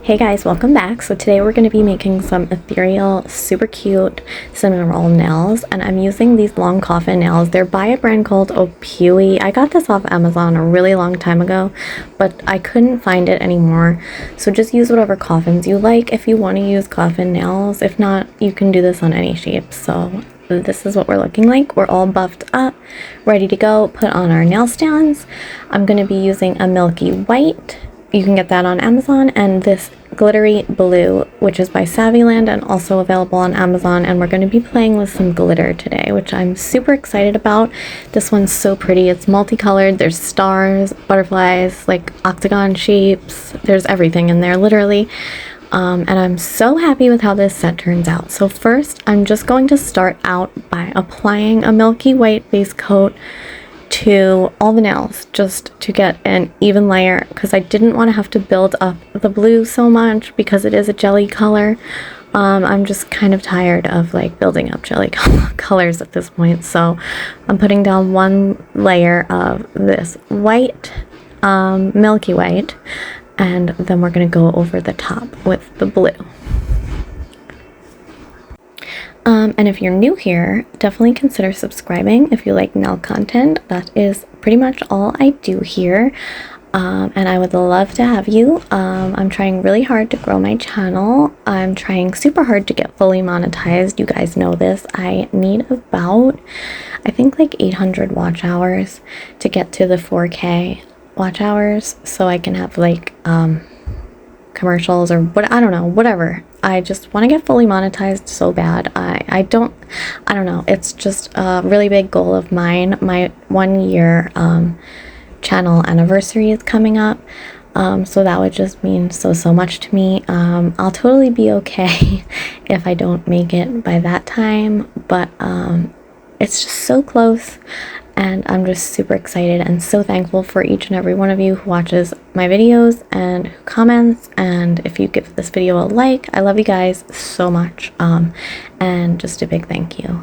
Hey guys, welcome back. So today we're going to be making some ethereal, super cute cinnamon roll nails, and I'm using these long coffin nails. They're by a brand called Opui. I got this off Amazon a really long time ago, but I couldn't find it anymore. So just use whatever coffins you like if you want to use coffin nails. If not, you can do this on any shape. So this is what we're looking like. We're all buffed up, ready to go, put on our nail stands. I'm going to be using a milky white. You can get that on Amazon, and this glittery blue, which is by Savvyland and also available on Amazon. And we're going to be playing with some glitter today, which I'm super excited about. This one's so pretty. It's multicolored. There's stars, butterflies, like octagon shapes. There's everything in there, literally. And I'm so happy with how this set turns out. So first, I'm just going to start out by applying a milky white base coat to all the nails, just to get an even layer, because I didn't want to have to build up the blue so much because it is a jelly color. I'm just kind of tired of like building up jelly colors at this point, so I'm putting down one layer of this white, milky white, and then we're going to go over the top with the blue. And if you're new here, definitely consider subscribing if you like nail content. That is pretty much all I do here. And I would love to have you. I'm trying really hard to grow my channel. I'm trying super hard to get fully monetized. You guys know this. I need about, I think like 800 watch hours to get to the 4K watch hours, so I can have like commercials or what, I don't know, whatever. I just want to get fully monetized so bad. I don't know. It's just a really big goal of mine. My 1 year channel anniversary is coming up. So that would just mean so much to me. I'll totally be okay if I don't make it by that time, but it's just so close. And I'm just super excited and so thankful for each and every one of you who watches my videos and who comments. And if you give this video a like, I love you guys so much. And just a big thank you.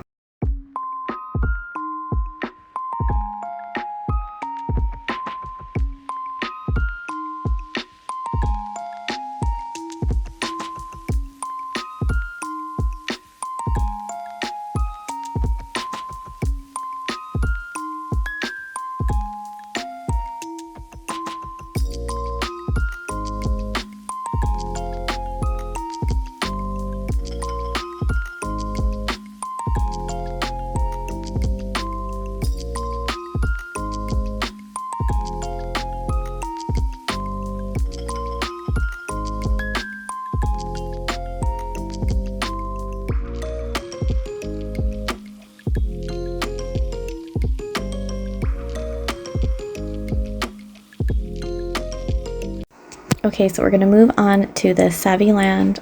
Okay, so we're going to move on to the Savvyland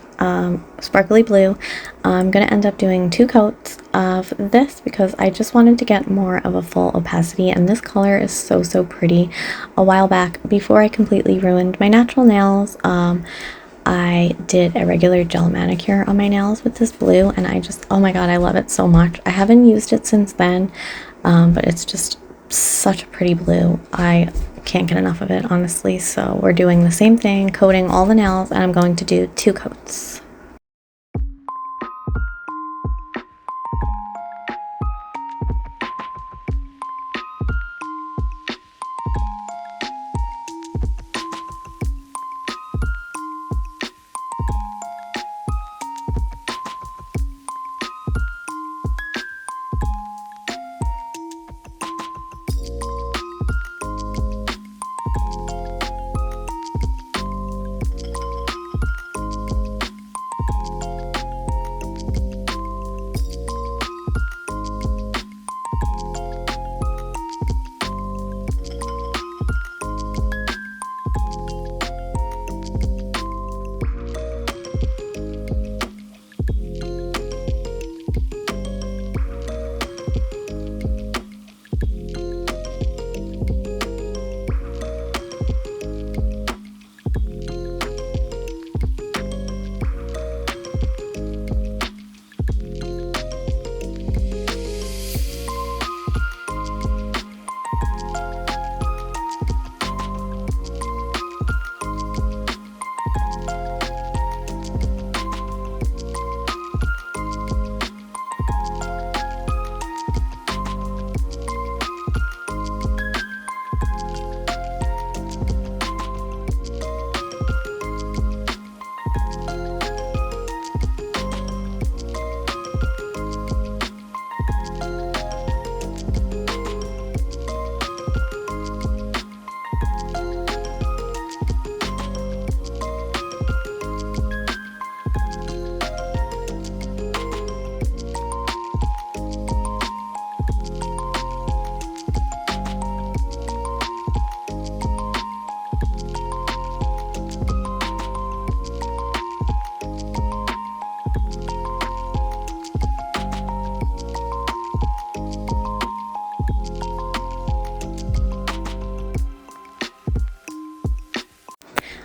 sparkly blue. I'm going to end up doing 2 coats of this because I just wanted to get more of a full opacity, and this color is so pretty. A while back, before I completely ruined my natural nails, I did a regular gel manicure on my nails with this blue, and I just, oh my god, I love it so much. I haven't used it since then, but it's just such a pretty blue. I can't get enough of it, honestly. So we're doing the same thing, coating all the nails, and I'm going to do 2 coats.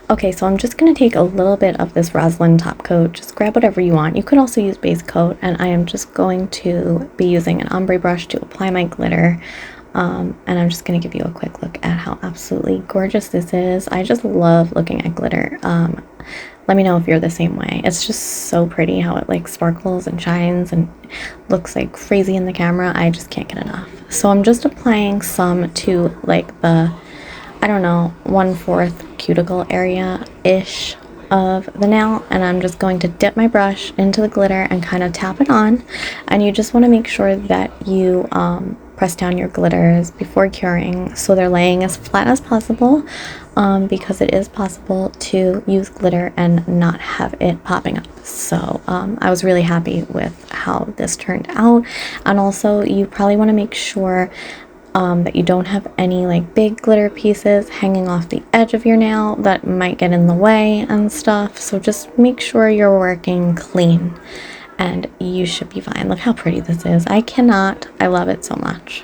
Okay, so I'm just going to take a little bit of this Roslyn top coat. Just grab whatever you want. You could also use base coat, and I am just going to be using an ombre brush to apply my glitter. And I'm just going to give you a quick look at how absolutely gorgeous this is. I just love looking at glitter. Let me know if you're the same way. It's just so pretty how it like sparkles and shines and looks like crazy in the camera. I just can't get enough. So I'm just applying some to like the, I don't know, 1/4 cuticle area-ish of the nail, and I'm just going to dip my brush into the glitter and kind of tap it on. And you just want to make sure that you press down your glitters before curing so they're laying as flat as possible, because it is possible to use glitter and not have it popping up. So I was really happy with how this turned out. And also you probably want to make sure that you don't have any like big glitter pieces hanging off the edge of your nail that might get in the way and stuff. So just make sure you're working clean and you should be fine. Look how pretty this is. I love it so much.